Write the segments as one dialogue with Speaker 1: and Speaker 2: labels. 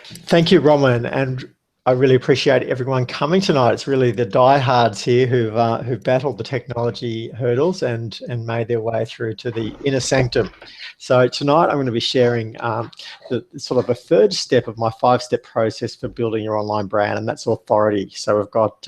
Speaker 1: Thank you, Roman, and I really appreciate everyone coming tonight. It's really the diehards here who've battled the technology hurdles and made their way through to the inner sanctum. So tonight I'm going to be sharing the sort of a third step of my 5-step process for building your online brand, and that's authority. So we've got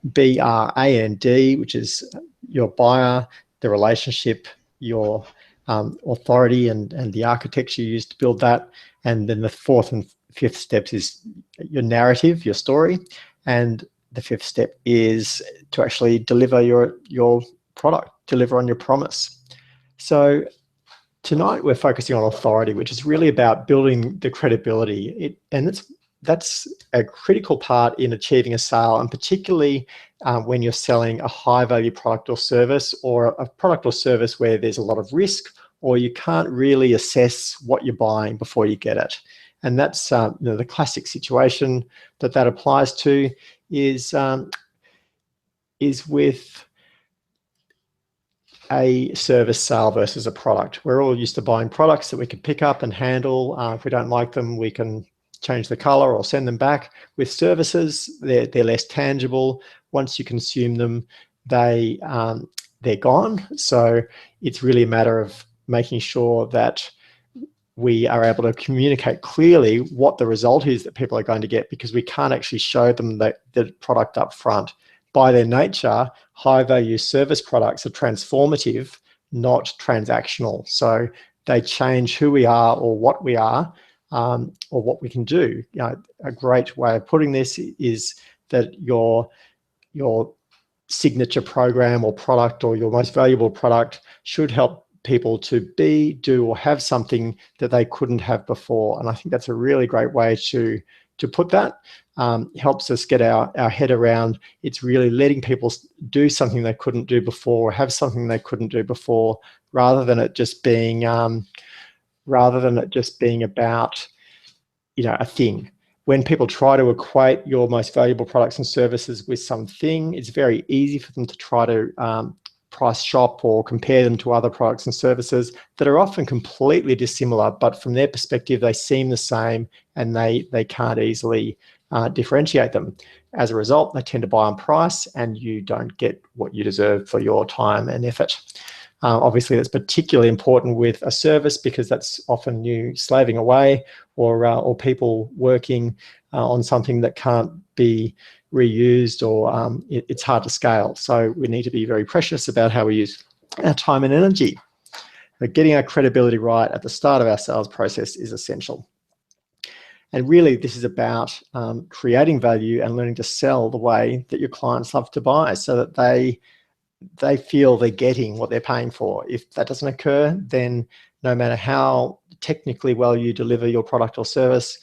Speaker 1: BRAND, which is your buyer, the relationship, your authority, and the architecture you use to build that. And then the fourth and fifth steps is your narrative, your story. And the fifth step is to actually deliver your product, deliver on your promise. So tonight we're focusing on authority, which is really about building the credibility. That's a critical part in achieving a sale, and particularly when you're selling a high value product or service, or a product or service where there's a lot of risk, or you can't really assess what you're buying before you get it. And that's the classic situation that applies to is with a service sale versus a product. We're all used to buying products that we can pick up and handle. If we don't like them, we can change the color or send them back. With services, they're less tangible. Once you consume them, they're gone. So it's really a matter of making sure that we are able to communicate clearly what the result is that people are going to get, because we can't actually show them the product up front. By their nature, high value service products are transformative, not transactional. So they change who we are or what we are, or what we can do. A great way of putting this is that your signature program or product, or your most valuable product, should help people to be, do, or have something that they couldn't have before. And I think that's a really great way to put that. Helps us get our head around. It's really letting people do something they couldn't do before, or have something they couldn't do before, rather than it just being about a thing. When people try to equate your most valuable products and services with something, it's very easy for them to try to price shop or compare them to other products and services that are often completely dissimilar, but from their perspective, they seem the same, and they can't easily differentiate them. As a result, they tend to buy on price, and you don't get what you deserve for your time and effort. Obviously, that's particularly important with a service, because that's often you slaving away, or people working on something that can't be reused, or it's hard to scale. So we need to be very precious about how we use our time and energy. But getting our credibility right at the start of our sales process is essential. And really, this is about creating value and learning to sell the way that your clients love to buy, so that they feel they're getting what they're paying for. If that doesn't occur, then no matter how technically well you deliver your product or service,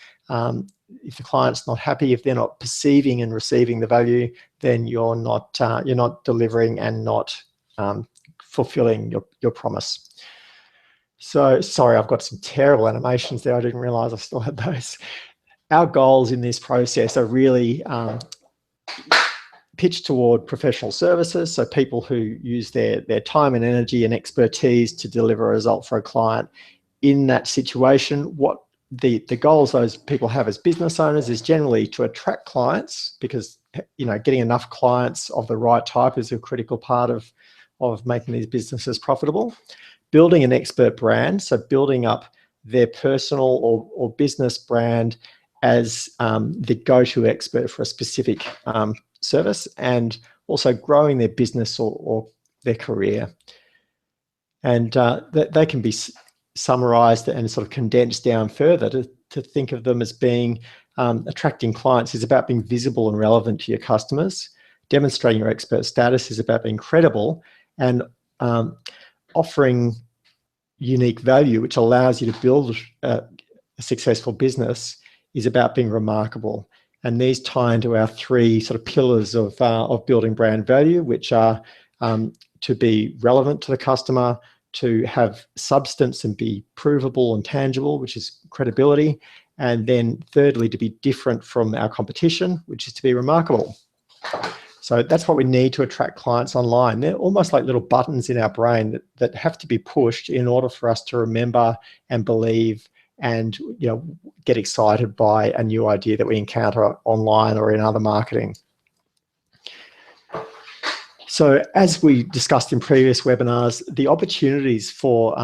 Speaker 1: if the client's not happy, if they're not perceiving and receiving the value, then you're not delivering and not fulfilling your promise. So sorry, I've got some terrible animations there. I didn't realize I still had those. Our goals in this process are really pitched toward professional services, so people who use their time and energy and expertise to deliver a result for a client. In that situation, what the goals those people have as business owners is generally to attract clients, because getting enough clients of the right type is a critical part of making these businesses profitable. Building an expert brand, so building up their personal or business brand as the go-to expert for a specific service, and also growing their business or their career. And they can be summarized and sort of condensed down further to think of them as being attracting clients is about being visible and relevant to your customers. Demonstrating your expert status is about being credible, and offering unique value, which allows you to build a successful business, is about being remarkable. And these tie into our three sort of pillars of building brand value, which are to be relevant to the customer, to have substance and be provable and tangible, which is credibility, and then thirdly, to be different from our competition, which is to be remarkable. So that's what we need to attract clients online. They're almost like little buttons in our brain that have to be pushed in order for us to remember and believe and get excited by a new idea that we encounter online or in other marketing. So as we discussed in previous webinars, the opportunities for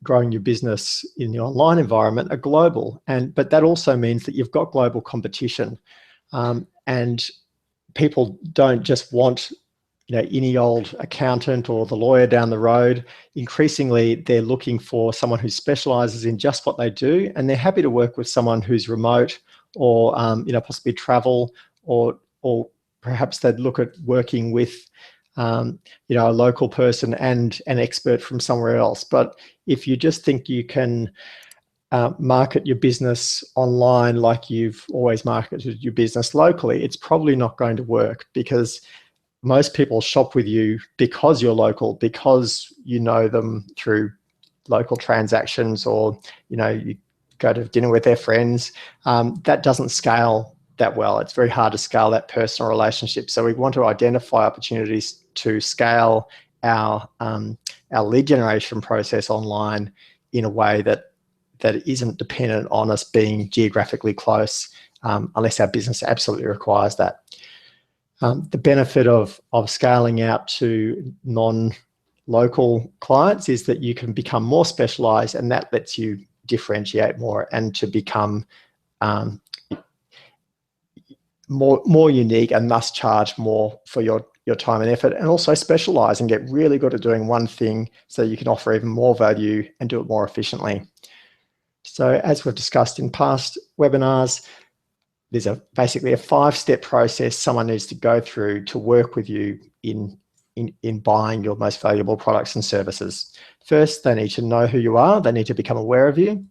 Speaker 1: growing your business in the online environment are global, but that also means that you've got global competition, and people don't just want any old accountant or the lawyer down the road. Increasingly, they're looking for someone who specializes in just what they do, and they're happy to work with someone who's remote or possibly travel, or perhaps they'd look at working with a local person and an expert from somewhere else. But if you just think you can market your business online like you've always marketed your business locally, it's probably not going to work, because most people shop with you because you're local, because you know them through local transactions, or you go to dinner with their friends. That doesn't scale that well. It's very hard to scale that personal relationship. So we want to identify opportunities to scale our lead generation process online in a way that isn't dependent on us being geographically close, unless our business absolutely requires that. The benefit of scaling out to non-local clients is that you can become more specialized, and that lets you differentiate more and to become more unique, and thus charge more for your time and effort, and also specialize and get really good at doing one thing so you can offer even more value and do it more efficiently. So as we've discussed in past webinars, there's basically a 5-step process someone needs to go through to work with you in buying your most valuable products and services. First, they need to know who you are. They need to become aware of you.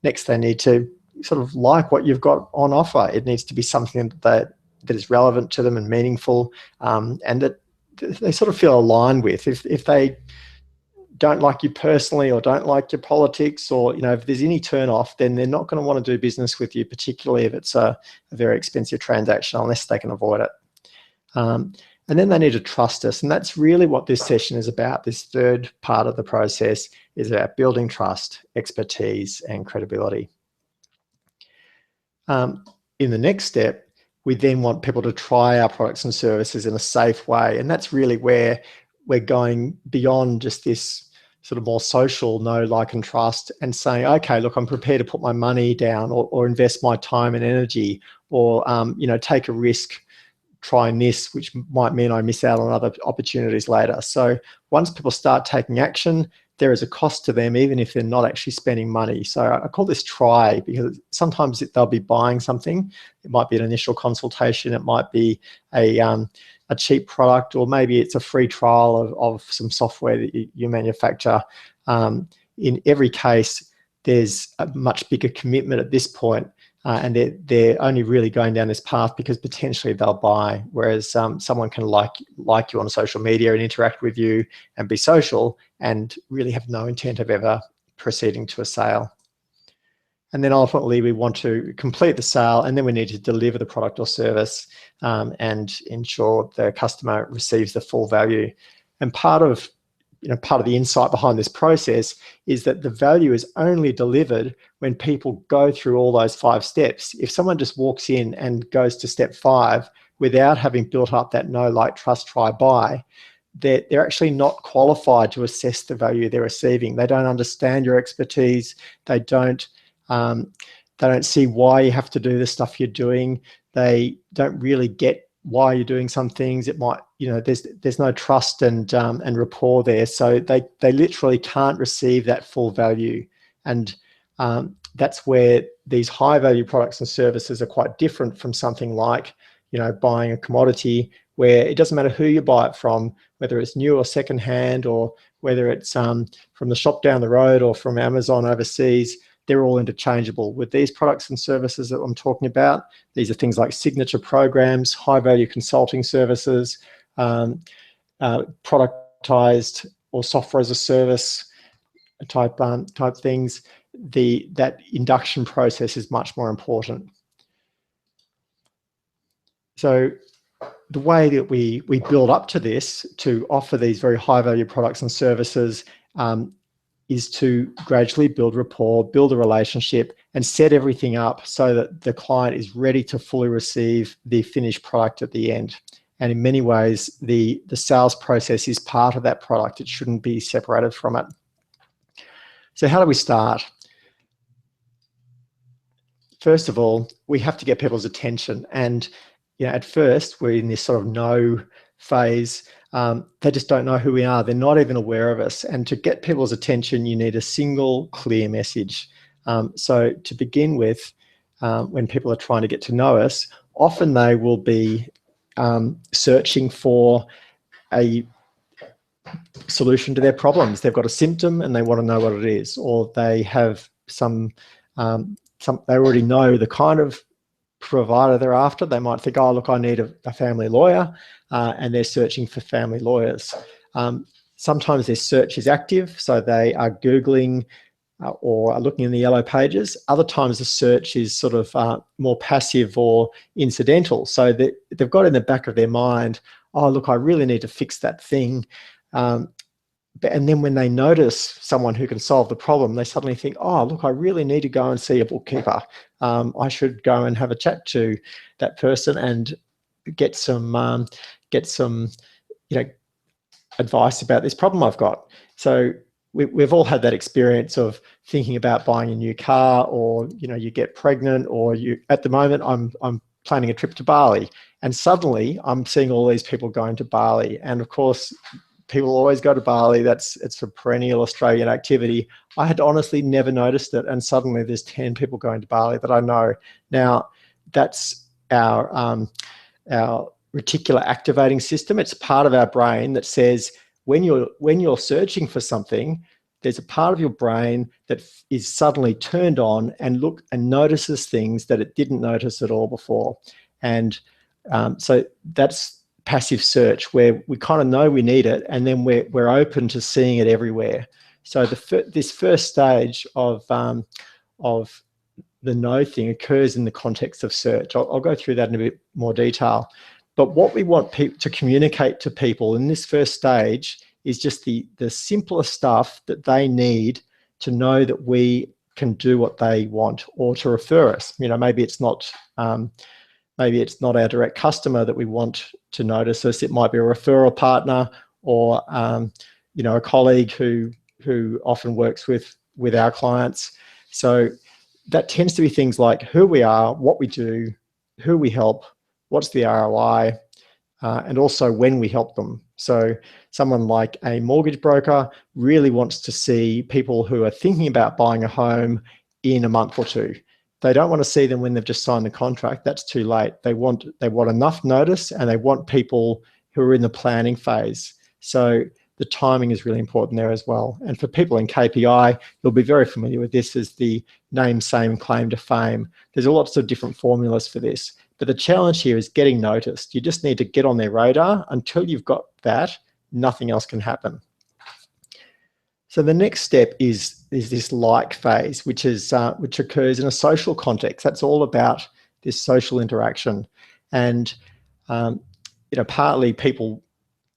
Speaker 1: Next, they need to sort of like what you've got on offer. It needs to be something that is relevant to them and meaningful, and that they sort of feel aligned with. If they don't like you personally, or don't like your politics, or if there's any turn off, then they're not going to want to do business with you, particularly if it's a very expensive transaction, unless they can avoid it. And then they need to trust us, and that's really what this session is about. This third part of the process is about building trust, expertise, and credibility. In the next step, we then want people to try our products and services in a safe way, and that's really where we're going beyond just this sort of more social know, like, and trust, and saying, okay, look, I'm prepared to put my money down, or invest my time and energy, or take a risk trying this, which might mean I miss out on other opportunities later. So once people start taking action, there is a cost to them, even if they're not actually spending money. So I call this try, because sometimes they'll be buying something. It might be an initial consultation. It might be a cheap product, or maybe it's a free trial of some software that you manufacture. In every case, there's a much bigger commitment at this point, and they're only really going down this path because potentially they'll buy. Whereas someone can like you on social media and interact with you and be social, and really have no intent of ever proceeding to a sale. And then ultimately we want to complete the sale, and then we need to deliver the product or service and ensure the customer receives the full value. And part of the insight behind this process is that the value is only delivered when people go through all those 5 steps. If someone just walks in and goes to step 5 without having built up that know, like, trust, try, buy, they're actually not qualified to assess the value they're receiving. They don't understand your expertise. They don't see why you have to do the stuff you're doing. They don't really get why you're doing some things. It might, there's no trust and rapport there. So they literally can't receive that full value. And that's where these high value products and services are quite different from something like, buying a commodity, where it doesn't matter who you buy it from, whether it's new or secondhand, or whether it's from the shop down the road or from Amazon overseas. They're all interchangeable. With these products and services that I'm talking about, these are things like signature programs, high value consulting services, productized or software as a service type things. That induction process is much more important. So the way that we build up to this, to offer these very high value products and services is to gradually build rapport, build a relationship, and set everything up so that the client is ready to fully receive the finished product at the end. And in many ways, the sales process is part of that product. It shouldn't be separated from it. So how do we start? First of all, we have to get people's attention. And at first, we're in this sort of no phase. They just don't know who we are. They're not even aware of us. And to get people's attention, you need a single clear message. So to begin with, when people are trying to get to know us, often they will be searching for a solution to their problems. They've got a symptom and they want to know what it is, or they have they already know the kind of provider they're after. They might think, oh, look, I need a family lawyer, and they're searching for family lawyers. Sometimes their search is active, so they are Googling or are looking in the yellow pages. Other times the search is sort of more passive or incidental. So they've got in the back of their mind, oh, look, I really need to fix that thing. And then when they notice someone who can solve the problem, they suddenly think, oh, look, I really need to go and see a bookkeeper. I should go and have a chat to that person and get some advice about this problem I've got. So we've all had that experience of thinking about buying a new car, or you get pregnant, or at the moment I'm planning a trip to Bali, and suddenly I'm seeing all these people going to Bali. And of course, people always go to Bali. It's a perennial Australian activity. I had honestly never noticed it, and suddenly there's 10 people going to Bali that I know. Now, that's our reticular activating system. It's part of our brain that says when you're searching for something, there's a part of your brain that is suddenly turned on and notices things that it didn't notice at all before. And so that's passive search, where we kind of know we need it, and then we're open to seeing it everywhere. So this first stage of the know thing occurs in the context of search. I'll go through that in a bit more detail. But what we want to communicate to people in this first stage is just the simplest stuff that they need to know that we can do what they want, or to refer us. Maybe it's not our direct customer that we want to notice us. It might be a referral partner, or a colleague who often works with our clients. So that tends to be things like who we are, what we do, who we help, what's the ROI, and also when we help them. So someone like a mortgage broker really wants to see people who are thinking about buying a home in a month or two. They don't want to see them when they've just signed the contract. That's too late. They want enough notice, and they want people who are in the planning phase. So the timing is really important there as well. And for people in KPI, you'll be very familiar with this as the name, same, claim to fame. There's lots of different formulas for this. But the challenge here is getting noticed. You just need to get on their radar. Until you've got that, nothing else can happen. So the next step is this like phase, which occurs in a social context. That's all about this social interaction. And partly people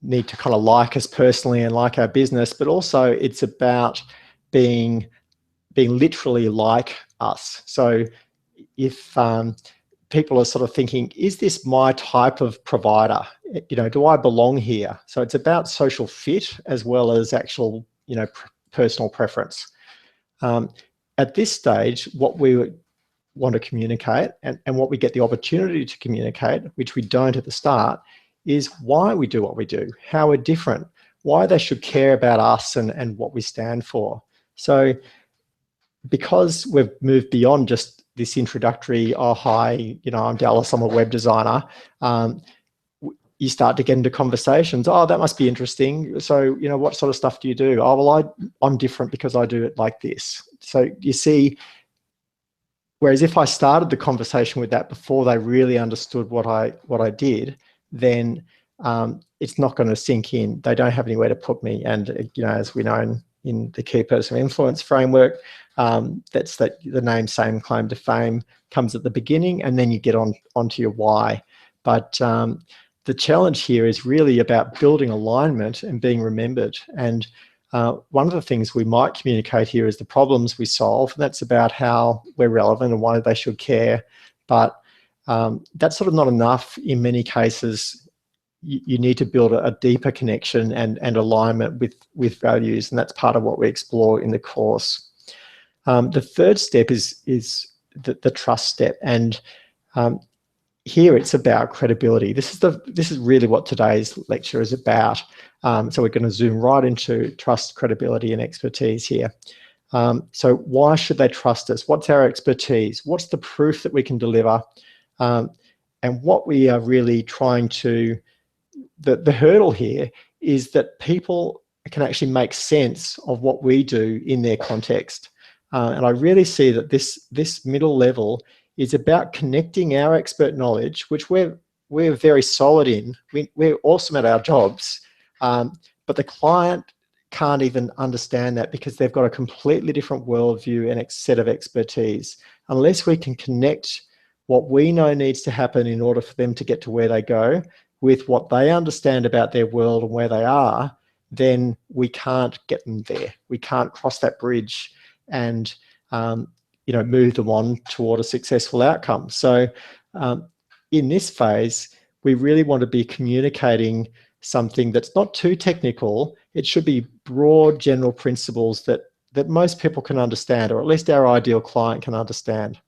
Speaker 1: need to kind of like us personally and like our business, but also it's about being literally like us. So if people are sort of thinking, is this my type of provider? Do I belong here? So it's about social fit as well as actual, personal preference. At this stage, what we want to communicate and what we get the opportunity to communicate, which we don't at the start, is why we do what we do, how we're different, why they should care about us and what we stand for. So because we've moved beyond just this introductory, oh, hi, I'm Dallas, I'm a web designer, you start to get into conversations. Oh, that must be interesting. So, what sort of stuff do you do? Oh, well, I'm different because I do it like this. So you see, whereas if I started the conversation with that before they really understood what I did, then it's not going to sink in. They don't have anywhere to put me. And, as we know in the key person influence framework, that's the name, same, claim to fame comes at the beginning, and then you get onto your why. But the challenge here is really about building alignment and being remembered. And one of the things we might communicate here is the problems we solve, and that's about how we're relevant and why they should care. But that's sort of not enough in many cases. You need to build a deeper connection and alignment with values, and that's part of what we explore in the course. The third step is the trust step, and here it's about credibility. This is really what today's lecture is about. So we're going to zoom right into trust, credibility, and expertise here. So why should they trust us? What's our expertise? What's the proof that we can deliver? And what we are really trying to, the hurdle here is that people can actually make sense of what we do in their context. And I really see that this middle level is about connecting our expert knowledge, which we're very solid in. We're awesome at our jobs, but the client can't even understand that because they've got a completely different worldview and a set of expertise. Unless we can connect what we know needs to happen in order for them to get to where they go with what they understand about their world and where they are, then we can't get them there. We can't cross that bridge and move them on toward a successful outcome. So in this phase, we really want to be communicating something that's not too technical. It should be broad general principles that most people can understand, or at least our ideal client can understand.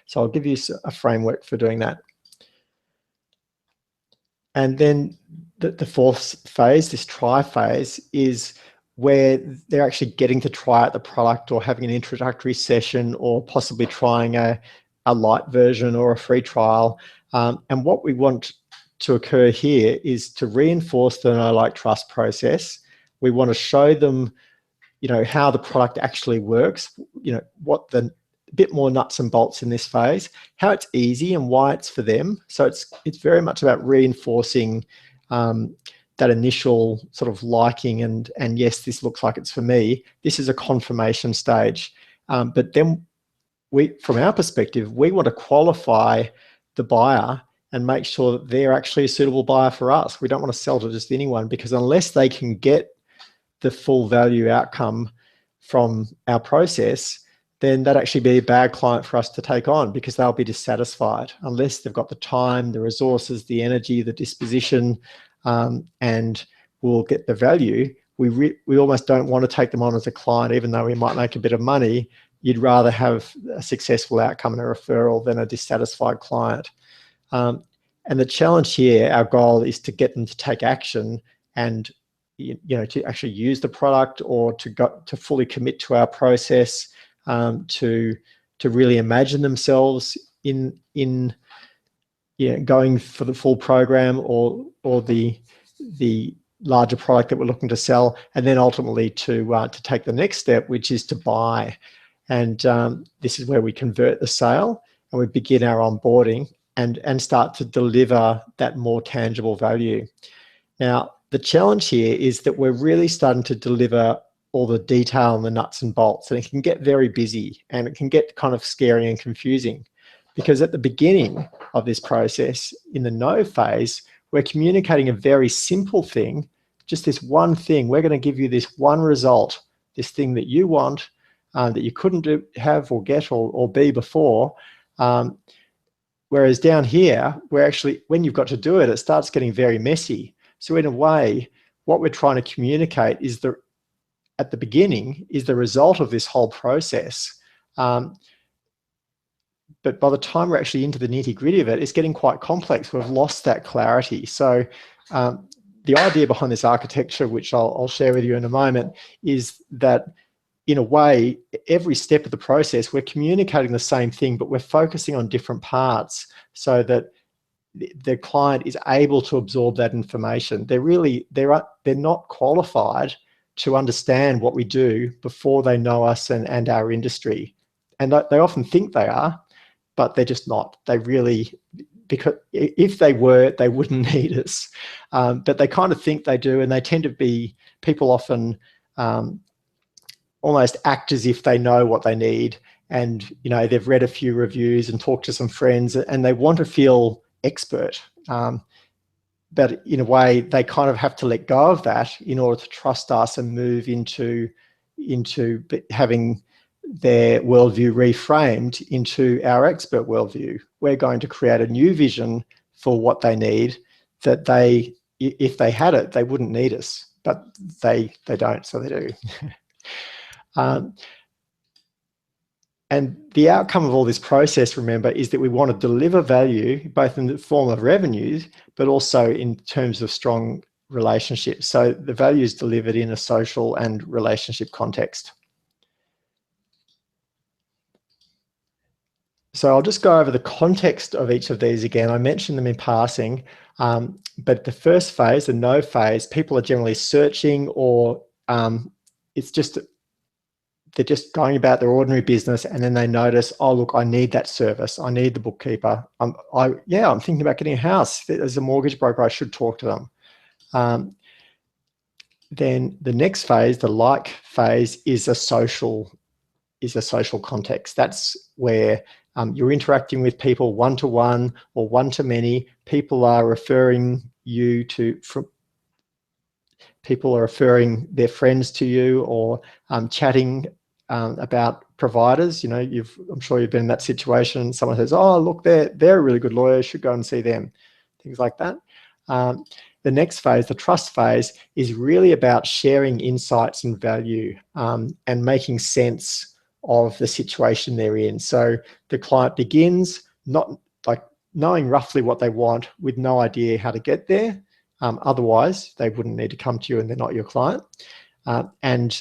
Speaker 1: So I'll give you a framework for doing that. And then the fourth phase, this try phase, is where they're actually getting to try out the product or having an introductory session or possibly trying a light version or a free trial. And what we want to occur here is to reinforce the know, like, trust process. We want to show them, how the product actually works, what the bit more nuts and bolts in this phase, how it's easy and why it's for them. So it's very much about reinforcing that initial sort of liking and yes, this looks like it's for me. This is a confirmation stage. But then from our perspective, we want to qualify the buyer and make sure that they're actually a suitable buyer for us. We don't want to sell to just anyone, because unless they can get the full value outcome from our process, then that'd actually be a bad client for us to take on, because they'll be dissatisfied unless they've got the time, the resources, the energy, the disposition, and will get the value. We almost don't want to take them on as a client, even though we might make a bit of money. You'd rather have a successful outcome and a referral than a dissatisfied client. And the challenge here, our goal is to get them to take action and to actually use the product, or to fully commit to our process, to really imagine themselves in going for the full program or the larger product that we're looking to sell, and then ultimately to take the next step, which is to buy. And this is where we convert the sale and we begin our onboarding and start to deliver that more tangible value. Now, the challenge here is that we're really starting to deliver all the detail and the nuts and bolts, and it can get very busy and it can get kind of scary and confusing, because at the beginning of this process, in the no phase, we're communicating a very simple thing, just this one thing. We're going to give you this one result, this thing that you want, that you couldn't have or get or be before. Whereas down here, we're actually, when you've got to do it, it starts getting very messy. So in a way, what we're trying to communicate is at the beginning is the result of this whole process. But by the time we're actually into the nitty-gritty of it, it's getting quite complex. We've lost that clarity. So the idea behind this architecture, which I'll share with you in a moment, is that in a way, every step of the process, we're communicating the same thing, but we're focusing on different parts so that the client is able to absorb that information. They're not qualified to understand what we do before they know us and our industry. And they often think they are, but they're just not. They really, because if they were, they wouldn't need us. But they kind of think they do, and they tend to be, people often almost act as if they know what they need, and they've read a few reviews and talked to some friends, and they want to feel expert. but in a way, they kind of have to let go of that in order to trust us and move into having their worldview reframed into our expert worldview. We're going to create a new vision for what they need, that they, if they had it, they wouldn't need us, but they don't, so they do. And the outcome of all this process, remember, is that we want to deliver value, both in the form of revenues, but also in terms of strong relationships. So the value is delivered in a social and relationship context. So I'll just go over the context of each of these again. I mentioned them in passing, but the first phase, the know phase, people are generally searching, or it's just, they're just going about their ordinary business, and then they notice, oh, look, I need that service. I need the bookkeeper. I'm thinking about getting a house. As a mortgage broker, I should talk to them. Then the next phase, the like phase, is a social context. That's where you're interacting with people one-to-one or one-to-many. People are referring people are referring their friends to you, or chatting about providers. You know, I'm sure you've been in that situation. Someone says, oh, look, they're a really good lawyer, you should go and see them. Things like that. The next phase, the trust phase, is really about sharing insights and value, and making sense of the situation they're in. So the client begins not like knowing roughly what they want with no idea how to get there. Otherwise, they wouldn't need to come to you, and they're not your client. And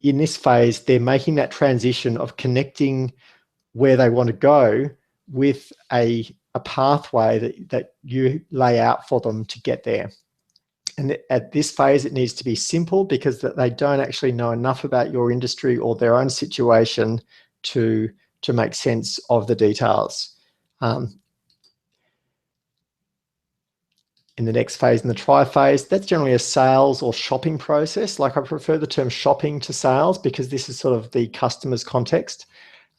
Speaker 1: in this phase, they're making that transition of connecting where they want to go with a pathway that you lay out for them to get there. And at this phase, it needs to be simple, because they don't actually know enough about your industry or their own situation to make sense of the details. In the next phase, in the try phase, that's generally a sales or shopping process. Like, I prefer the term shopping to sales, because this is sort of the customer's context.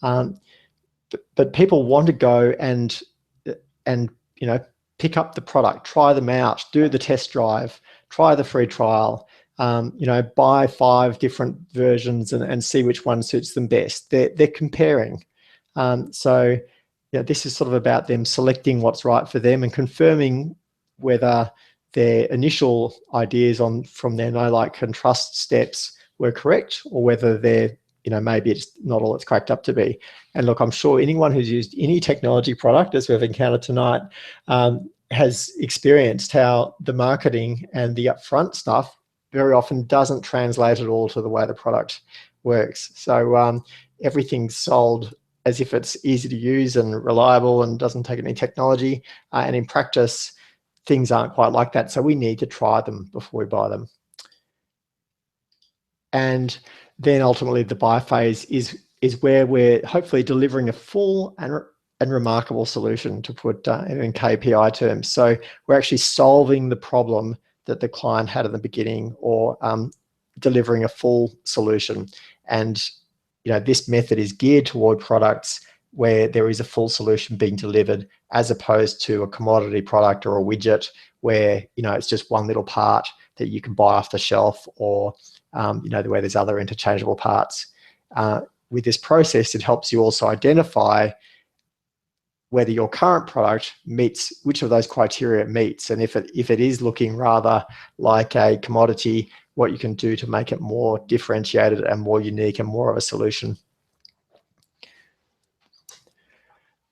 Speaker 1: But people want to go and pick up the product, try them out, do the test drive, try the free trial, buy 5 different versions and see which one suits them best. They're comparing. So this is sort of about them selecting what's right for them and confirming whether their initial ideas from their know, like, and trust steps were correct, or whether they're, maybe it's not all it's cracked up to be. And look, I'm sure anyone who's used any technology product, as we've encountered tonight, has experienced how the marketing and the upfront stuff very often doesn't translate at all to the way the product works. So everything's sold as if it's easy to use and reliable and doesn't take any technology. And in practice, things aren't quite like that. So we need to try them before we buy them. And then ultimately the buy phase is where we're hopefully delivering a full and remarkable solution, to put in KPI terms. So we're actually solving the problem that the client had in the beginning, or delivering a full solution. And this method is geared toward products where there is a full solution being delivered, as opposed to a commodity product or a widget where it's just one little part that you can buy off the shelf, or where there's other interchangeable parts. With this process, it helps you also identify whether your current product meets, which of those criteria it meets, and if it is looking rather like a commodity, what you can do to make it more differentiated and more unique and more of a solution.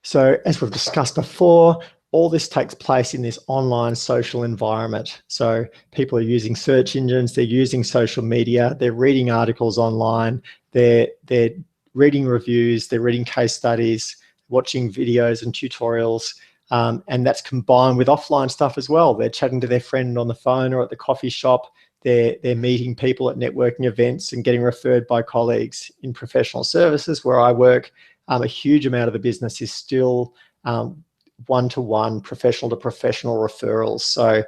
Speaker 1: So as we've discussed before, all this takes place in this online social environment. So people are using search engines, they're using social media, they're reading articles online, they're reading reviews, they're reading case studies, watching videos and tutorials, and that's combined with offline stuff as well. They're chatting to their friend on the phone or at the coffee shop. They're meeting people at networking events and getting referred by colleagues. In professional services, where I work, a huge amount of the business is still one-to-one, professional-to-professional referrals. So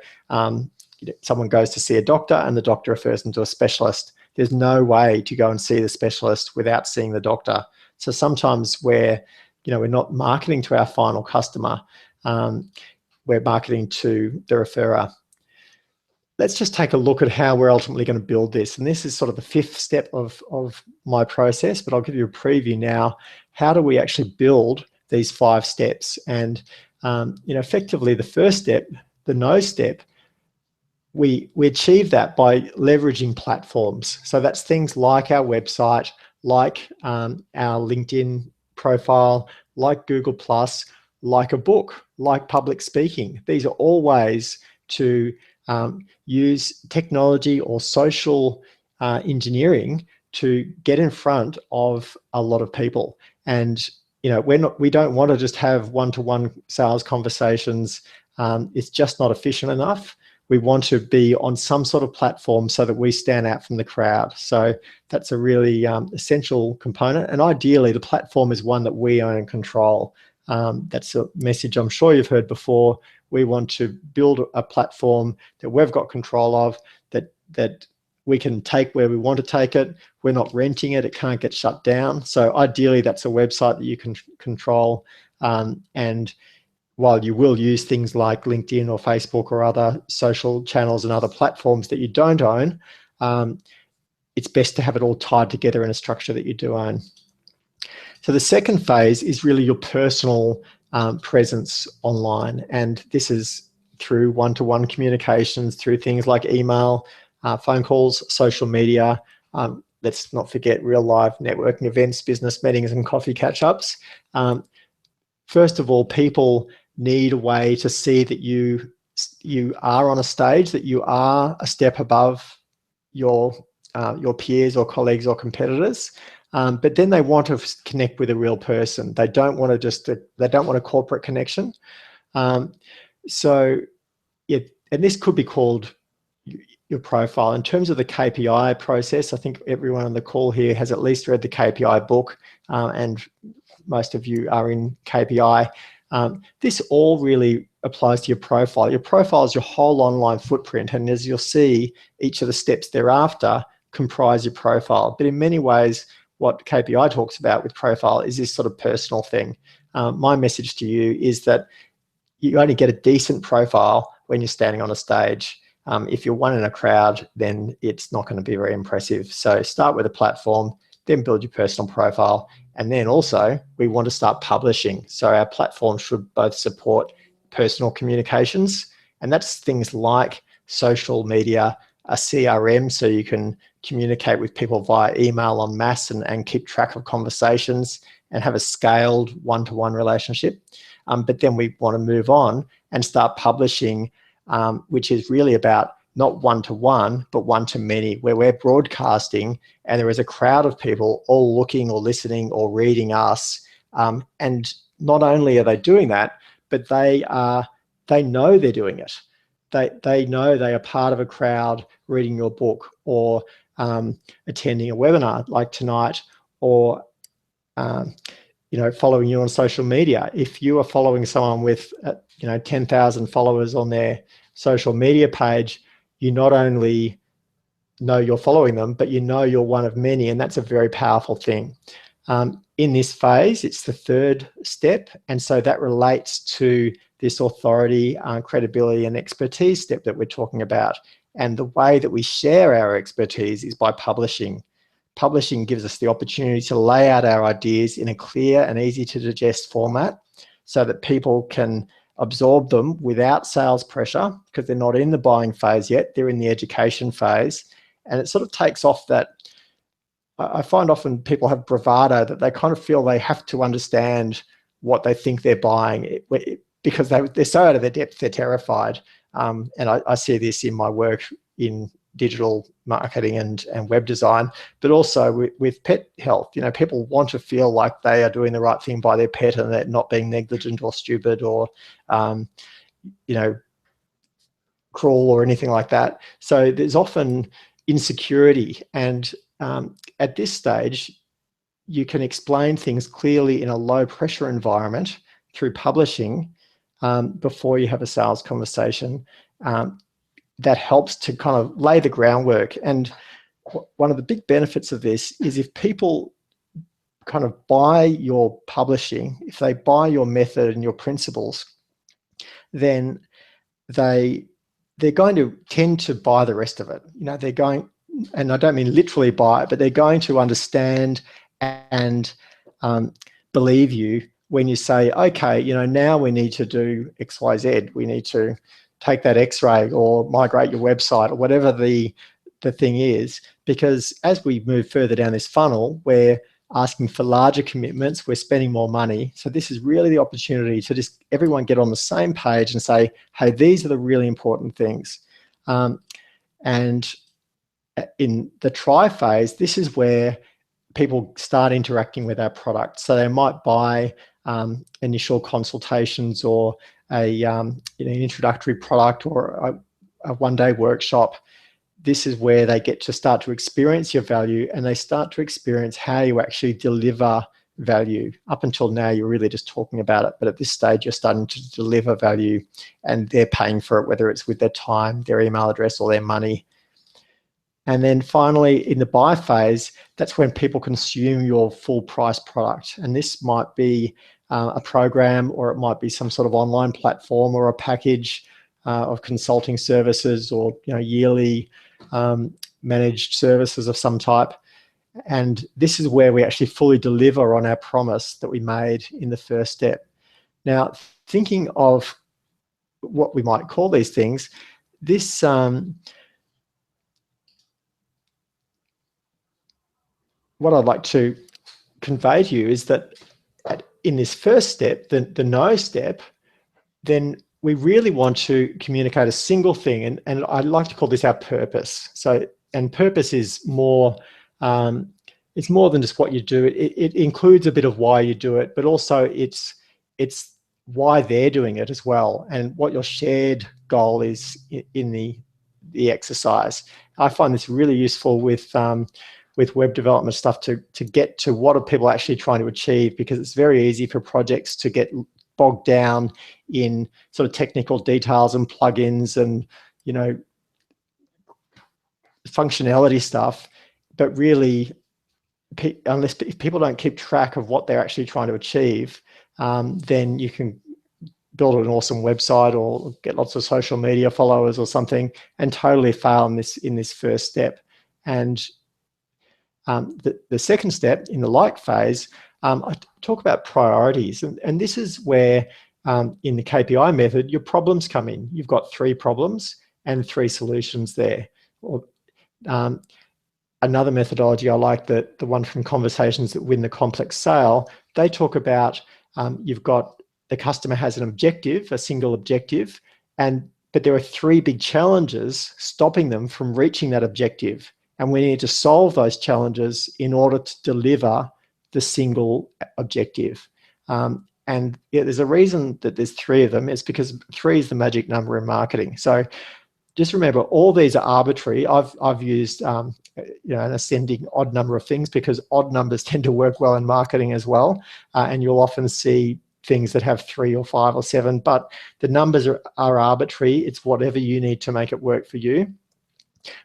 Speaker 1: someone goes to see a doctor and the doctor refers them to a specialist. There's no way to go and see the specialist without seeing the doctor. So sometimes we're not marketing to our final customer. we're marketing to the referrer. Let's just take a look at how we're ultimately going to build this. And this is sort of the fifth step of my process, but I'll give you a preview now. How do we actually build these 5 steps? And effectively the first step, the know step, we achieve that by leveraging platforms. So that's things like our website, like our LinkedIn profile, like Google+, like a book, like public speaking. These are all ways to use technology or social engineering to get in front of a lot of people. And we don't want to just have one-to-one sales conversations. It's just not efficient enough. We want to be on some sort of platform so that we stand out from the crowd. So that's a really essential component. And ideally, the platform is one that we own and control. That's a message I'm sure you've heard before. We want to build a platform that we've got control of, that we can take where we want to take it. We're not renting it. It can't get shut down. So ideally, that's a website that you can control. And while you will use things like LinkedIn or Facebook or other social channels and other platforms that you don't own, it's best to have it all tied together in a structure that you do own. So the second phase is really your personal presence online. And this is through one-to-one communications, through things like email, phone calls, social media. Let's not forget real life networking events, business meetings, and coffee catch-ups. First of all, people need a way to see that you are on a stage, that you are a step above your peers or colleagues or competitors. But then they want to connect with a real person. They don't want a corporate connection. So and this could be called your profile. In terms of the KPI process, I think everyone on the call here has at least read the KPI book, and most of you are in KPI. This all really applies to your profile. Your profile is your whole online footprint, and as you'll see, each of the steps thereafter comprise your profile. But in many ways, what KPI talks about with profile is this sort of personal thing. My message to you is that you only get a decent profile when you're standing on a stage. If you're one in a crowd, then it's not going to be very impressive. So start with a platform, then build your personal profile. And then also we want to start publishing. So our platform should both support personal communications, and that's things like social media, a CRM, so you can communicate with people via email en masse and keep track of conversations and have a scaled one-to-one relationship. But then we want to move on and start publishing, which is really about not one-to-one, but one-to-many, where we're broadcasting and there is a crowd of people all looking or listening or reading us. And not only are they doing that, but they know they're doing it. They know they are part of a crowd reading your book or attending a webinar like tonight, or following you on social media. If you are following someone with 10,000 followers on their social media page, you not only know you're following them, but you know you're one of many, and that's a very powerful thing. In this phase, it's the third step, and so that relates to this authority, credibility, and expertise step that we're talking about. And the way that we share our expertise is by publishing. Publishing gives us the opportunity to lay out our ideas in a clear and easy to digest format so that people can absorb them without sales pressure, because they're not in the buying phase yet, they're in the education phase. And it sort of takes off that, I find often people have bravado that they kind of feel they have to understand what they think they're buying because they're so out of their depth, they're terrified. And I see this in my work in digital marketing and web design, but also with pet health. People want to feel like they are doing the right thing by their pet and they're not being negligent or stupid or, cruel or anything like that. So there's often insecurity. And at this stage, you can explain things clearly in a low pressure environment through publishing before you have a sales conversation. That helps to kind of lay the groundwork. And one of the big benefits of this is if people kind of buy your publishing, if they buy your method and your principles, then they're going to tend to buy the rest of it. They're going, and I don't mean literally buy, but they're going to understand and believe you when you say, okay, now we need to do X, Y, Z. We need to take that X-ray or migrate your website or whatever the thing is, because as we move further down this funnel, we're asking for larger commitments, we're spending more money. So this is really the opportunity to just everyone get on the same page and say, hey, these are the really important things. And in the try phase, this is where people start interacting with our product. So they might buy initial consultations or an introductory product or a one-day workshop. This is where they get to start to experience your value, and they start to experience how you actually deliver value. Up until now, you're really just talking about it, but at this stage, you're starting to deliver value, and they're paying for it, whether it's with their time, their email address, or their money. And then finally, in the buy phase, that's when people consume your full price product. And this might be a program, or it might be some sort of online platform or a package of consulting services, or yearly managed services of some type. And this is where we actually fully deliver on our promise that we made in the first step. Now, thinking of what we might call these things, this what I'd like to convey to you is that in this first step, the no step, then we really want to communicate a single thing, and I like to call this our purpose. So, and purpose is more, it's more than just what you do. It includes a bit of why you do it, but also it's why they're doing it as well, and what your shared goal is in the exercise. I find this really useful with web development stuff to get to what are people actually trying to achieve, because it's very easy for projects to get bogged down in sort of technical details and plugins and functionality stuff, but really, unless people don't keep track of what they're actually trying to achieve, then you can build an awesome website or get lots of social media followers or something and totally fail in this first step. And the second step, in the like phase, I talk about priorities, and this is where in the KPI method, your problems come in. You've got 3 problems and 3 solutions there. Or another methodology I like, the one from Conversations That Win the Complex Sale, they talk about you've got the customer has an objective, a single objective, but there are 3 big challenges stopping them from reaching that objective. And we need to solve those challenges in order to deliver the single objective. And there's a reason that there's 3 of them. It's because 3 is the magic number in marketing. So just remember, all these are arbitrary. I've used an ascending odd number of things, because odd numbers tend to work well in marketing as well. And you'll often see things that have 3 or 5 or 7, but the numbers are arbitrary. It's whatever you need to make it work for you.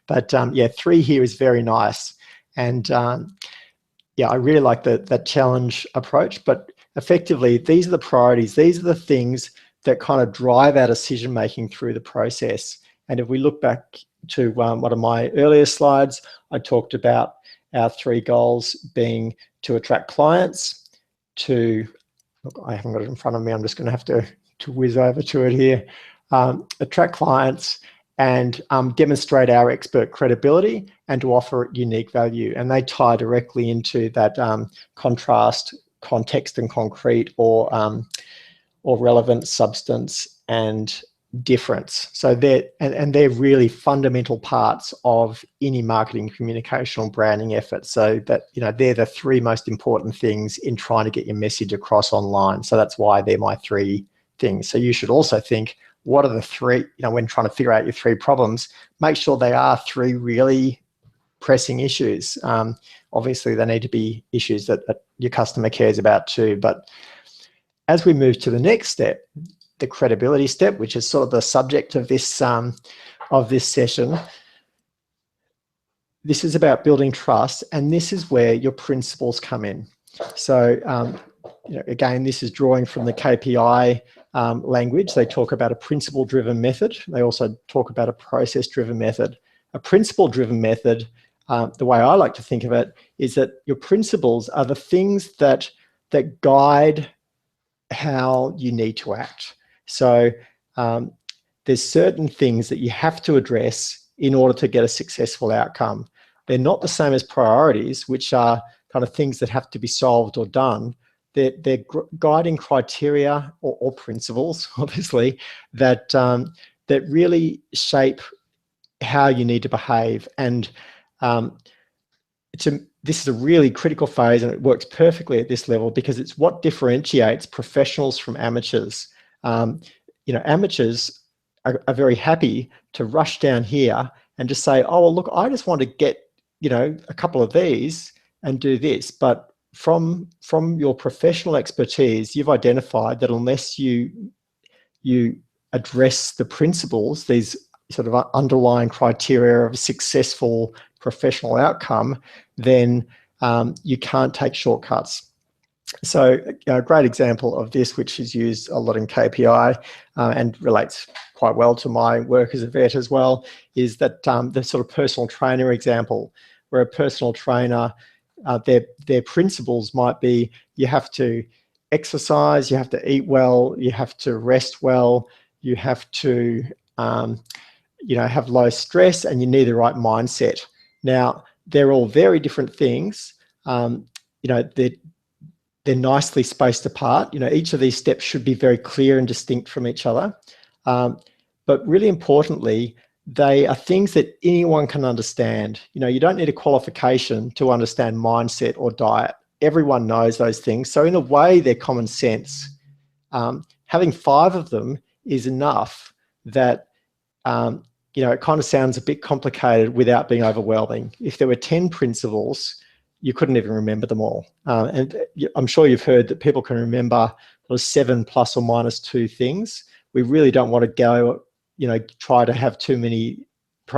Speaker 1: But 3 here is very nice. And I really like that challenge approach. But effectively, these are the priorities. These are the things that kind of drive our decision making through the process. And if we look back to one of my earlier slides, I talked about our 3 goals being to attract clients, I haven't got it in front of me, I'm just going to have to whiz over to it here. Attract clients and demonstrate our expert credibility, and to offer unique value. And they tie directly into that contrast, context and concrete, or relevant, substance and difference. So they're really fundamental parts of any marketing, communication, or branding effort. So that they're the 3 most important things in trying to get your message across online. So that's why they're my 3 things. So you should also think, what are the 3, when trying to figure out your 3 problems, make sure they are 3 really pressing issues. Obviously, they need to be issues that your customer cares about too. But as we move to the next step, the credibility step, which is sort of the subject of this session, this is about building trust, and this is where your principles come in. So again, this is drawing from the KPI language. They talk about a principle-driven method. They also talk about a process-driven method. A principle-driven method, the way I like to think of it, is that your principles are the things that guide how you need to act. So there's certain things that you have to address in order to get a successful outcome. They're not the same as priorities, which are kind of things that have to be solved or done. They're guiding criteria or principles, obviously, that that really shape how you need to behave. And this is a really critical phase, and it works perfectly at this level because it's what differentiates professionals from amateurs. Amateurs are very happy to rush down here and just say, oh, well, look, I just want to get, a couple of these and do this. But from your professional expertise, you've identified that unless you address the principles, these sort of underlying criteria of a successful professional outcome, then you can't take shortcuts. So a great example of this, which is used a lot in KPI and relates quite well to my work as a vet as well, is that the sort of personal trainer example, where a personal trainer, their principles might be, you have to exercise, you have to eat well, you have to rest well, you have to have low stress, and you need the right mindset. Now, they're all very different things. They're nicely spaced apart. Each of these steps should be very clear and distinct from each other. But really importantly, they are things that anyone can understand. You don't need a qualification to understand mindset or diet. Everyone knows those things. So in a way, they're common sense. Having 5 of them is enough that, it kind of sounds a bit complicated without being overwhelming. If there were 10 principles, you couldn't even remember them all. And I'm sure you've heard that people can remember 7 plus or minus 2 things. We really don't want to go, try to have too many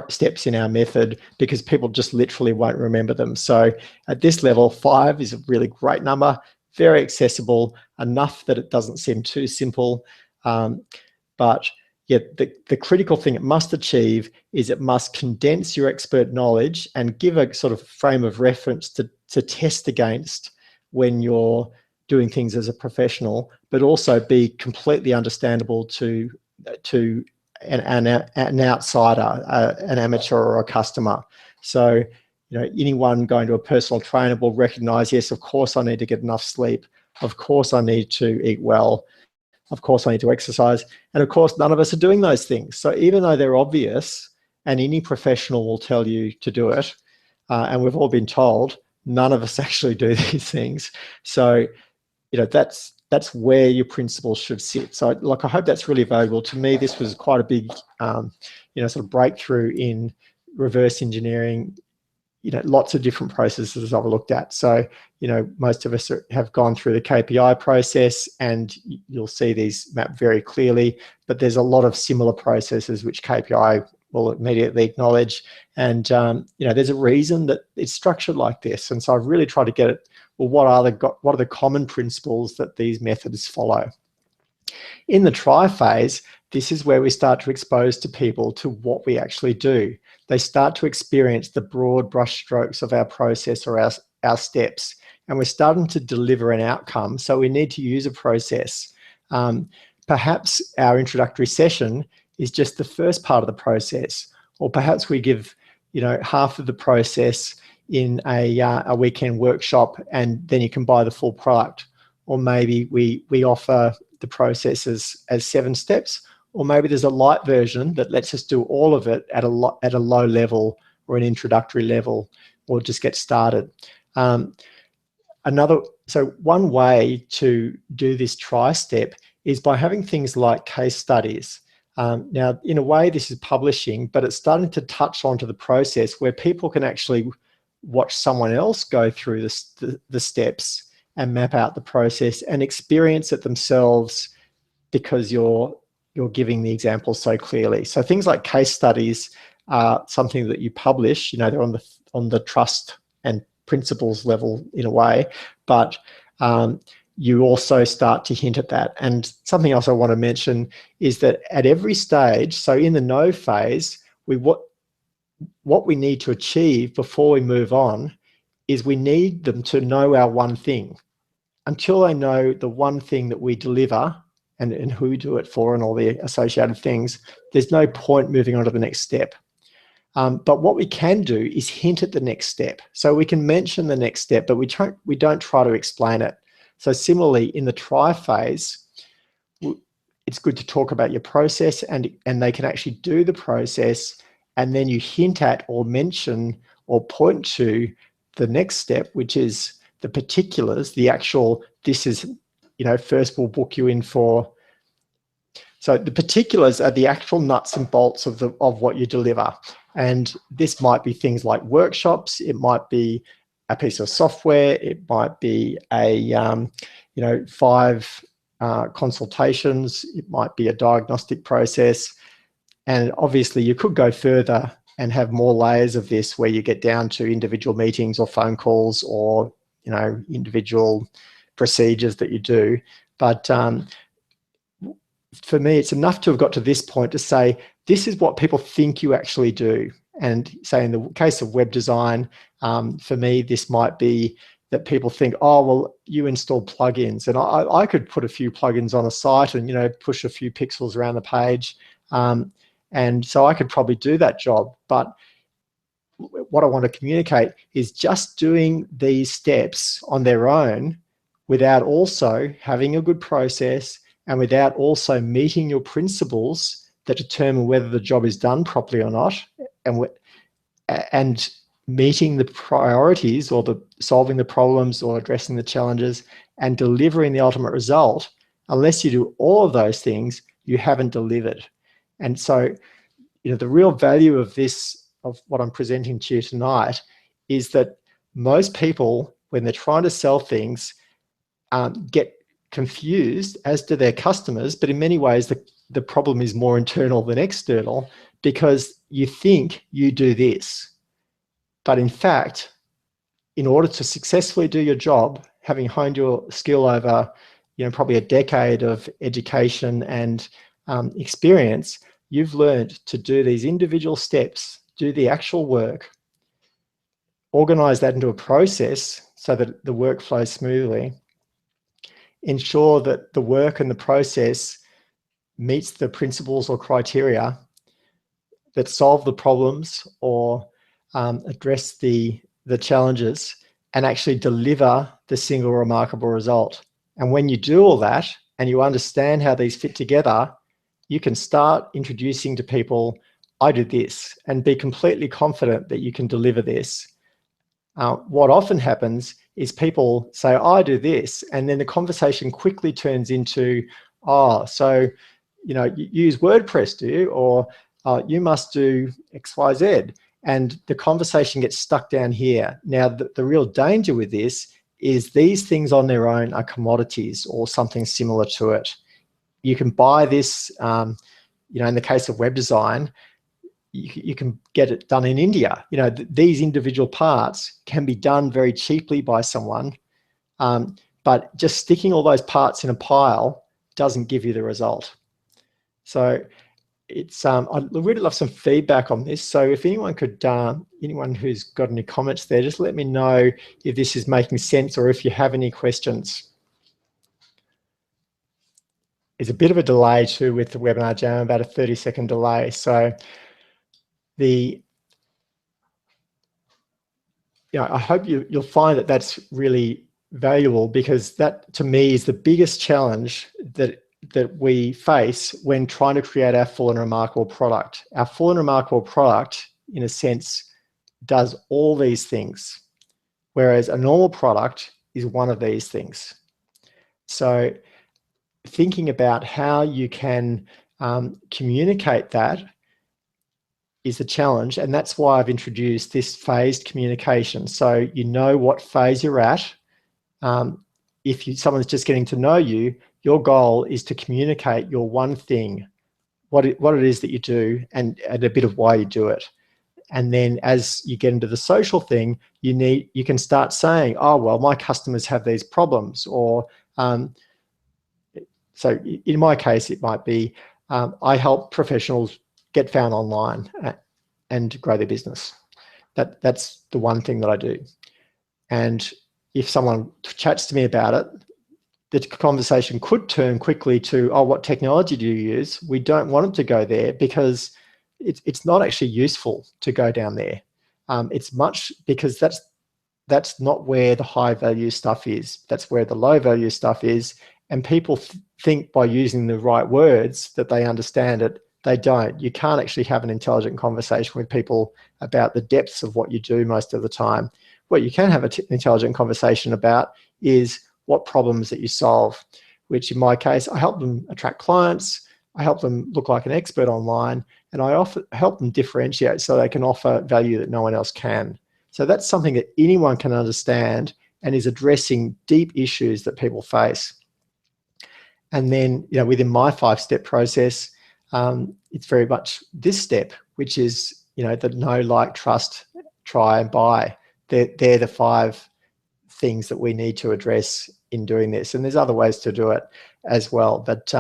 Speaker 1: steps in our method because people just literally won't remember them. So at this level, 5 is a really great number, very accessible, enough that it doesn't seem too simple. But yeah, the critical thing it must achieve is it must condense your expert knowledge and give a sort of frame of reference to test against when you're doing things as a professional, but also be completely understandable to an outsider, an amateur or a customer. So, anyone going to a personal trainer will recognize, yes, of course I need to get enough sleep. Of course I need to eat well. Of course I need to exercise. And of course, none of us are doing those things. So even though they're obvious, and any professional will tell you to do it, and we've all been told, none of us actually do these things. So, that's where your principles should sit. So I hope that's really valuable. To me, this was quite a big, sort of breakthrough in reverse engineering, lots of different processes I've looked at. So, most of us have gone through the KPI process, and you'll see these mapped very clearly, but there's a lot of similar processes which KPI will immediately acknowledge. And, there's a reason that it's structured like this. And so I've really tried to get it, well, what are the common principles that these methods follow? In the try phase, this is where we start to expose to people to what we actually do. They start to experience the broad brushstrokes of our process or our steps, and we're starting to deliver an outcome. So we need to use a process. Perhaps our introductory session is just the first part of the process, or perhaps we give, half of the process in a weekend workshop, and then you can buy the full product. Or maybe we offer the process as 7 steps, or maybe there's a light version that lets us do all of it at a low level or an introductory level, or just get started. So one way to do this try step is by having things like case studies. Now, in a way, this is publishing, but it's starting to touch onto the process where people can actually watch someone else go through the steps and map out the process and experience it themselves, because you're giving the example so clearly. So things like case studies are something that you publish. They're on the trust and principles level in a way, but you also start to hint at that. And something else I want to mention is that at every stage, so in the no phase, what we need to achieve before we move on is we need them to know our one thing. Until they know the one thing that we deliver and who we do it for and all the associated things, there's no point moving on to the next step. But what we can do is hint at the next step. So we can mention the next step, but we don't try to explain it. So similarly, in the try phase, it's good to talk about your process, and they can actually do the process, and then you hint at or mention or point to the next step, which is the particulars, the actual, this is, first we'll book you in for. So the particulars are the actual nuts and bolts of what you deliver. And this might be things like workshops, it might be a piece of software, it might be a 5 consultations, it might be a diagnostic process. And obviously you could go further and have more layers of this where you get down to individual meetings or phone calls or individual procedures that you do. But for me, it's enough to have got to this point to say, this is what people think you actually do. And say in the case of web design, for me, this might be that people think, oh, well, you install plugins. And I could put a few plugins on a site and, push a few pixels around the page. And so I could probably do that job. But what I want to communicate is just doing these steps on their own without also having a good process and without also meeting your principles that determine whether the job is done properly or not, and meeting the priorities or solving the problems or addressing the challenges and delivering the ultimate result. Unless you do all of those things, you haven't delivered. And so, the real value of this, of what I'm presenting to you tonight, is that most people, when they're trying to sell things, get confused, as do their customers. But in many ways, the problem is more internal than external, because you think you do this. But in fact, in order to successfully do your job, having honed your skill over, probably a decade of education and experience, you've learned to do these individual steps, do the actual work, organize that into a process so that the work flows smoothly, ensure that the work and the process meets the principles or criteria that solve the problems or address the challenges, and actually deliver the single remarkable result. And when you do all that and you understand how these fit together, you can start introducing to people, I do this, and be completely confident that you can deliver this. What often happens is people say, I do this, and then the conversation quickly turns into, oh, so, you use WordPress, do you? Or you must do X, Y, Z. And the conversation gets stuck down here. Now, the real danger with this is these things on their own are commodities or something similar to it. You can buy this, in the case of web design, you can get it done in India. These individual parts can be done very cheaply by someone, but just sticking all those parts in a pile doesn't give you the result. So it's I'd really love some feedback on this. So if anyone could, anyone who's got any comments there, just let me know if this is making sense or if you have any questions. There's a bit of a delay too with the webinar jam, about a 30-second delay. So I hope you'll find that that's really valuable, because that to me is the biggest challenge that we face when trying to create our full and remarkable product. Our full and remarkable product, in a sense, does all these things, whereas a normal product is one of these things. So thinking about how you can communicate that is the challenge, and that's why I've introduced this phased communication. So you know what phase you're at. If someone's just getting to know you, your goal is to communicate your one thing, what it is that you do, and a bit of why you do it. And then as you get into the social thing, you can start saying, oh, well, my customers have these problems, or So in my case, it might be I help professionals get found online and grow their business. That's the one thing that I do. And if someone chats to me about it, the conversation could turn quickly to, oh, what technology do you use? We don't want them to go there because it's not actually useful to go down there. It's much, because that's not where the high value stuff is. That's where the low value stuff is. And people think by using the right words that they understand it. They don't. You can't actually have an intelligent conversation with people about the depths of what you do most of the time. What you can have an intelligent conversation about is what problems that you solve, which in my case, I help them attract clients, I help them look like an expert online, and I help them differentiate so they can offer value that no one else can. So that's something that anyone can understand and is addressing deep issues that people face. And then, within my 5-step process, it's very much this step, which is, the know, like, trust, try, and buy. They're the 5 things that we need to address in doing this. And there's other ways to do it as well. But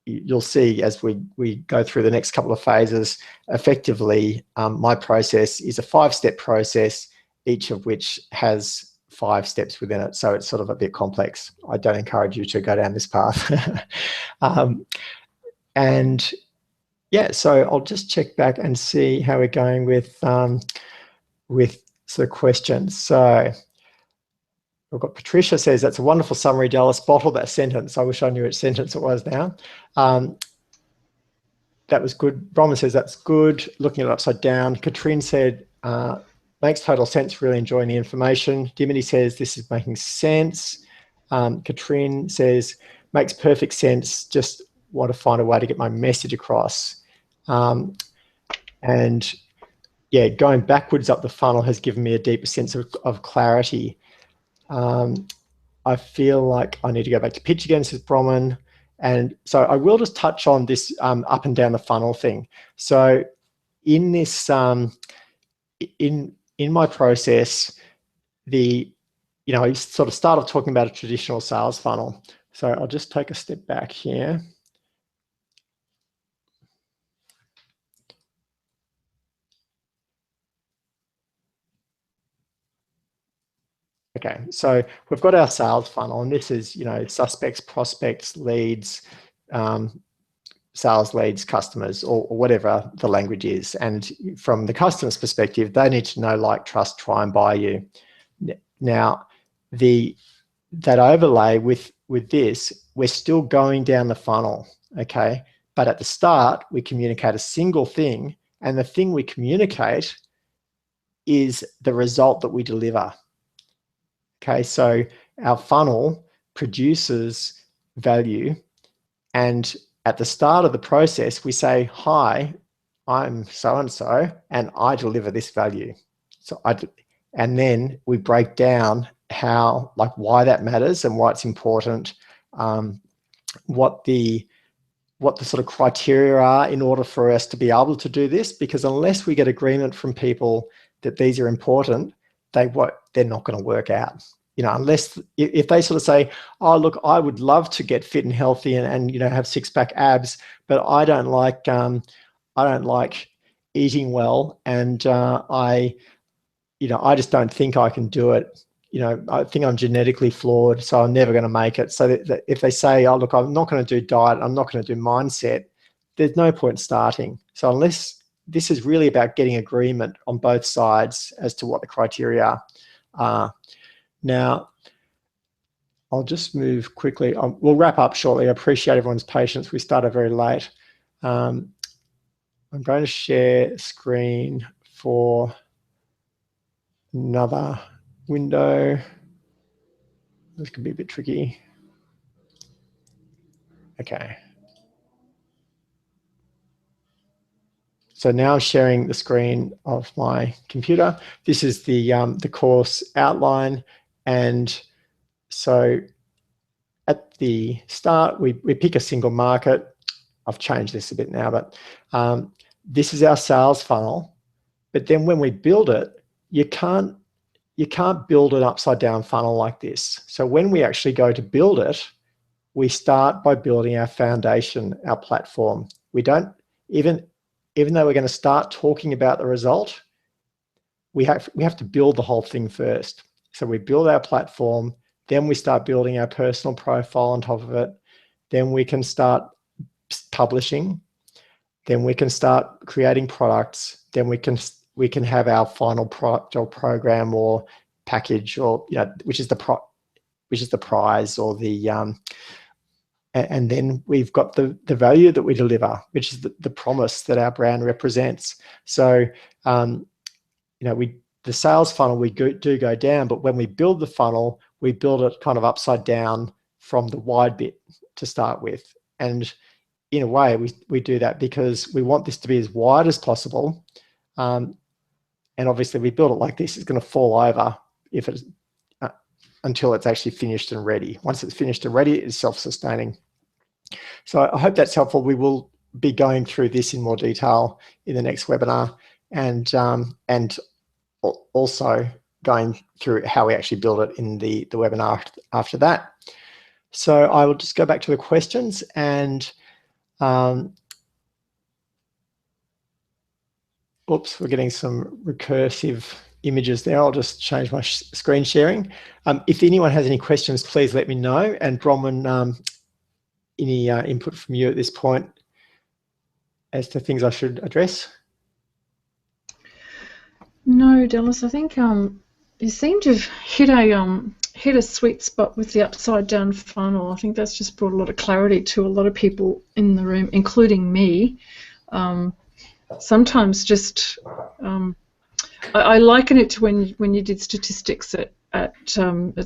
Speaker 1: you'll see as we go through the next couple of phases, effectively, my process is a 5-step process, each of which has 5 steps within it. So it's sort of a bit complex. I don't encourage you to go down this path. And yeah, so I'll just check back and see how we're going with sort of questions. So we've got Patricia says, that's a wonderful summary, Dallas. Bottle that sentence. I wish I knew which sentence it was now. That was good. Bronwyn says, that's good. Looking at it upside down. Katrine said, makes total sense. Really enjoying the information. Dimity says, this is making sense. Katrine says, makes perfect sense. Just want to find a way to get my message across. And yeah, going backwards up the funnel has given me a deeper sense of clarity. I feel like I need to go back to pitch again, says Bronwyn. And so I will just touch on this up and down the funnel thing. So in this, in my process, I sort of start off talking about a traditional sales funnel. So I'll just take a step back here. Okay, so we've got our sales funnel, and this is, suspects, prospects, leads, sales leads, customers, or whatever the language is. And from the customer's perspective, they need to know, like, trust, try, and buy you. Now, that overlay with this, we're still going down the funnel, okay? But at the start, we communicate a single thing, and the thing we communicate is the result that we deliver. Okay, so our funnel produces value, and at the start of the process, we say, hi, I'm so-and-so, and I deliver this value. And then we break down why that matters and why it's important, what the sort of criteria are in order for us to be able to do this, because unless we get agreement from people that these are important, they're not going to work out. Unless if they sort of say, oh, look, I would love to get fit and healthy and have 6-pack abs, but I don't like eating well, and I just don't think I can do it. I think I'm genetically flawed, so I'm never going to make it. So that if they say, oh, look, I'm not going to do diet, I'm not going to do mindset, there's no point starting. So unless this is really about getting agreement on both sides as to what the criteria are. Now, I'll just move quickly. We'll wrap up shortly. I appreciate everyone's patience. We started very late. I'm going to share screen for another window. This could be a bit tricky. Okay. So now I'm sharing the screen of my computer. This is the course outline. And so at the start, we pick a single market. I've changed this a bit now, but this is our sales funnel. But then when we build it, you can't you can't build an upside down funnel like this. So when we actually go to build it, we start by building our foundation, our platform. We don't, even though we're going to start talking about the result, we have to build the whole thing first. So we build our platform, then we start building our personal profile on top of it. Then we can start publishing. Then we can start creating products. Then we can have our final product or program or package, or which is the prize, or the and then we've got the value that we deliver, which is the promise that our brand represents. So the sales funnel, we do go down, but when we build the funnel, we build it kind of upside down from the wide bit to start with. And in a way, we do that because we want this to be as wide as possible. And obviously we build it like this, it's going to fall over if it's until it's actually finished and ready. Once it's finished and ready, it's self-sustaining. So I hope that's helpful. We will be going through this in more detail in the next webinar, and also going through how we actually build it in the webinar after that. So I will just go back to the questions, and oops, we're getting some recursive images there. I'll just change my screen sharing. If anyone has any questions, please let me know. And Bronwyn, any input from you at this point as to things I should address?
Speaker 2: No, Dallas, I think you seem to have hit a sweet spot with the upside down funnel. I think that's just brought a lot of clarity to a lot of people in the room, including me. Sometimes just I liken it to when you did statistics at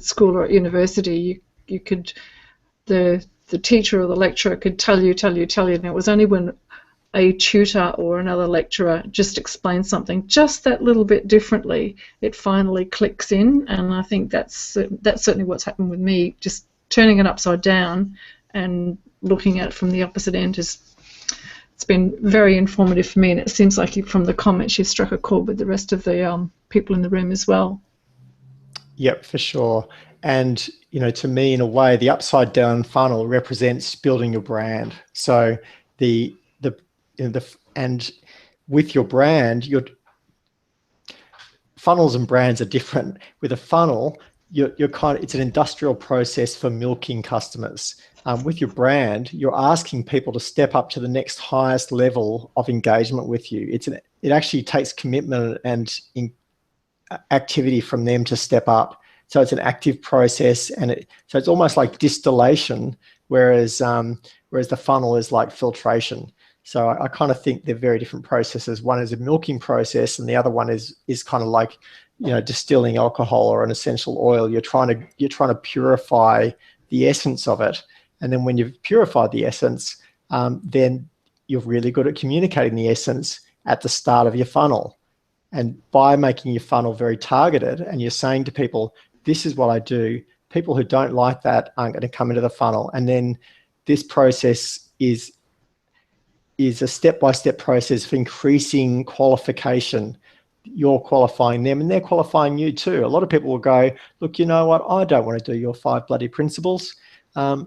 Speaker 2: school or at university. You could the teacher or the lecturer could tell you, and it was only when a tutor or another lecturer just explains something just that little bit differently, it finally clicks in. And I think that's certainly what's happened with me. Just turning it upside down and looking at it from the opposite end it's been very informative for me. And it seems like from the comments you've struck a chord with the rest of the people in the room as well. Yep, for sure. And to me, in a way, the upside down funnel represents building your brand. So and with your brand, your funnels and brands are different. With a funnel, it's an industrial process for milking customers. With your brand, you're asking people to step up to the next highest level of engagement with you. It actually takes commitment and activity from them to step up. So it's an active process, and so it's almost like distillation, whereas the funnel is like filtration. So I kind of think they're very different processes. One is a milking process, and the other one is kind of like distilling alcohol or an essential oil. You're trying to purify the essence of it, and then when you've purified the essence, then you're really good at communicating the essence at the start of your funnel. And by making your funnel very targeted, and you're saying to people, this is what I do, people who don't like that aren't going to come into the funnel. And then this process is a step-by-step process for increasing qualification. You're qualifying them and they're qualifying you too. A lot of people will go, look, you know what? I don't want to do your 5 bloody principles.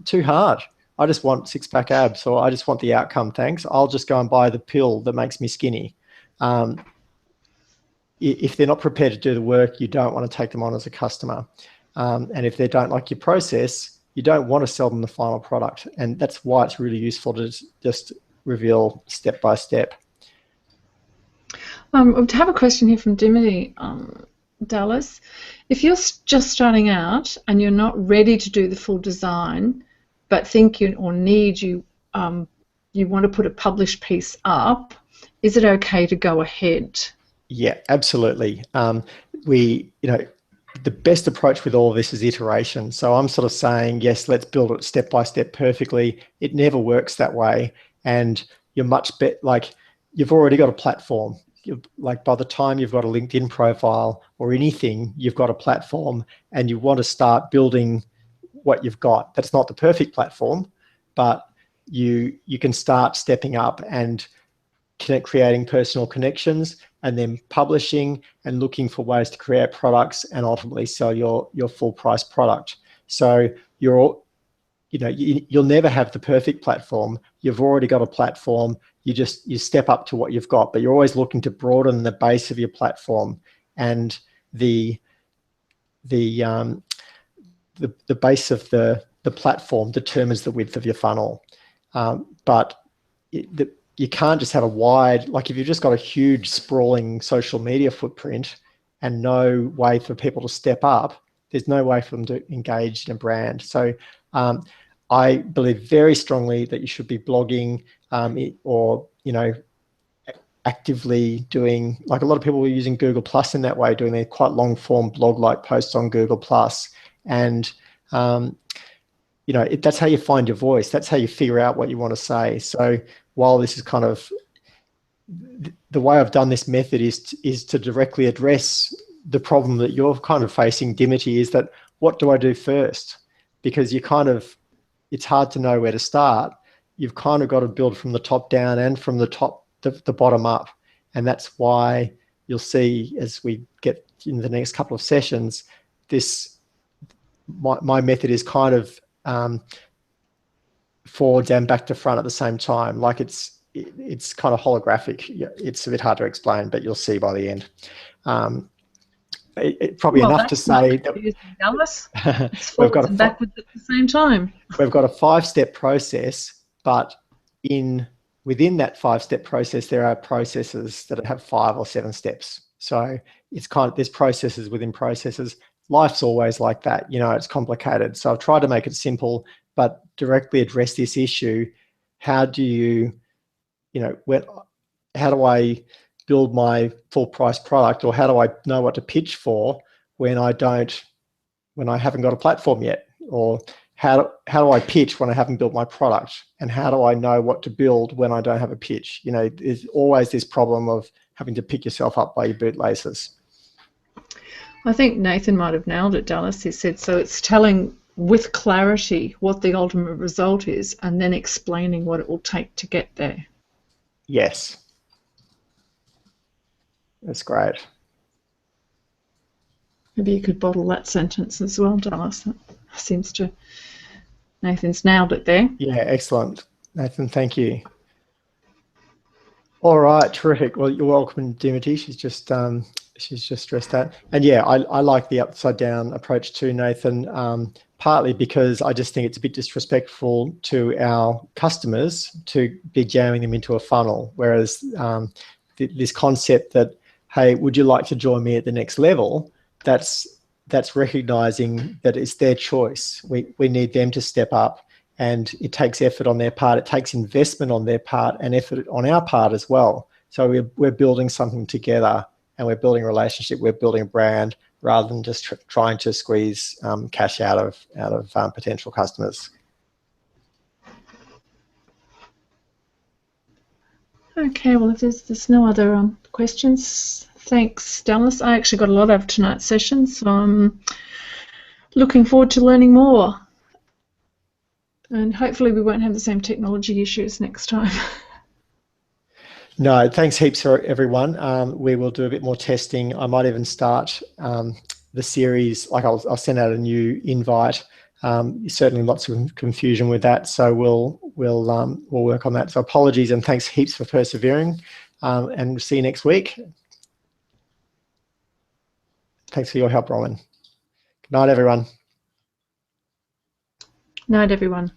Speaker 2: Too hard. I just want six-pack abs, or I just want the outcome, thanks. I'll just go and buy the pill that makes me skinny. If they're not prepared to do the work, you don't want to take them on as a customer. And if they don't like your process, you don't want to sell them the final product. And that's why it's really useful to just reveal step by step. I have a question here from Dimity, Dallas. If you're just starting out and you're not ready to do the full design, but think you want to put a published piece up, is it okay to go ahead? Yeah, absolutely. The best approach with all of this is iteration. So I'm sort of saying, yes, let's build it step by step perfectly. It never works that way. And you're much better, like you've already got a platform. Like by the time you've got a LinkedIn profile or anything, you've got a platform, and you want to start building what you've got. That's not the perfect platform, but you can start stepping up and creating personal connections and then publishing and looking for ways to create products and ultimately sell your full price product. So you'll never have the perfect platform. You've already got a platform. You step up to what you've got, but you're always looking to broaden the base of your platform, and the base of the platform determines the width of your funnel. But you can't just have a wide, like if you've just got a huge sprawling social media footprint and no way for people to step up, there's no way for them to engage in a brand. So I believe very strongly that you should be blogging or actively doing, like a lot of people were using Google Plus in that way, doing their quite long form blog like posts on Google Plus. And that's how you find your voice. That's how you figure out what you want to say. So while this is kind of the way I've done this method is to directly address the problem that you're kind of facing, Dimity, is that what do I do first? Because it's hard to know where to start. You've kind of got to build from the top down and from the bottom up. And that's why you'll see as we get in the next couple of sessions, my method is kind of forwards and back to front at the same time. Like it's kind of holographic. It's a bit hard to explain, but you'll see by the end. Probably enough to say that
Speaker 3: Dallas. It's forwards and backwards at the same time.
Speaker 2: We've got a 5-step process, but within that 5-step process, there are processes that have 5 or 7 steps. So it's there's processes within processes. Life's always like that, it's complicated. So I've tried to make it simple, but directly address this issue. How do how do I build my full price product, or how do I know what to pitch for when I haven't got a platform yet? Or how do I pitch when I haven't built my product? And how do I know what to build when I don't have a pitch? There's always this problem of having to pick yourself up by your bootlaces.
Speaker 3: I think Nathan might have nailed it, Dallas. He said, so it's telling with clarity what the ultimate result is and then explaining what it will take to get there.
Speaker 2: Yes. That's great.
Speaker 3: Maybe you could bottle that sentence as well, Dallas. That seems to... Nathan's nailed it there.
Speaker 2: Yeah, excellent. Nathan, thank you. All right, terrific. Well, you're welcome, Dimity. She's just stressed that. And yeah, I like the upside down approach too, Nathan, partly because I just think it's a bit disrespectful to our customers to be jamming them into a funnel. Whereas this concept that, hey, would you like to join me at the next level? That's recognizing that it's their choice. We need them to step up, and it takes effort on their part. It takes investment on their part and effort on our part as well. So we're building something together, and we're building a relationship. We're building a brand rather than just trying to squeeze cash out of potential customers.
Speaker 3: Okay, well, if there's no other questions, thanks, Dallas. I actually got a lot out of tonight's session, so I'm looking forward to learning more. And hopefully we won't have the same technology issues next time.
Speaker 2: No, thanks heaps for everyone. We will do a bit more testing. I might even start the series, like I'll send out a new invite. Certainly lots of confusion with that, so we'll work on that. So apologies and thanks heaps for persevering, and see you next week. Thanks for your help, Roman. Good night, everyone.
Speaker 3: Night, everyone.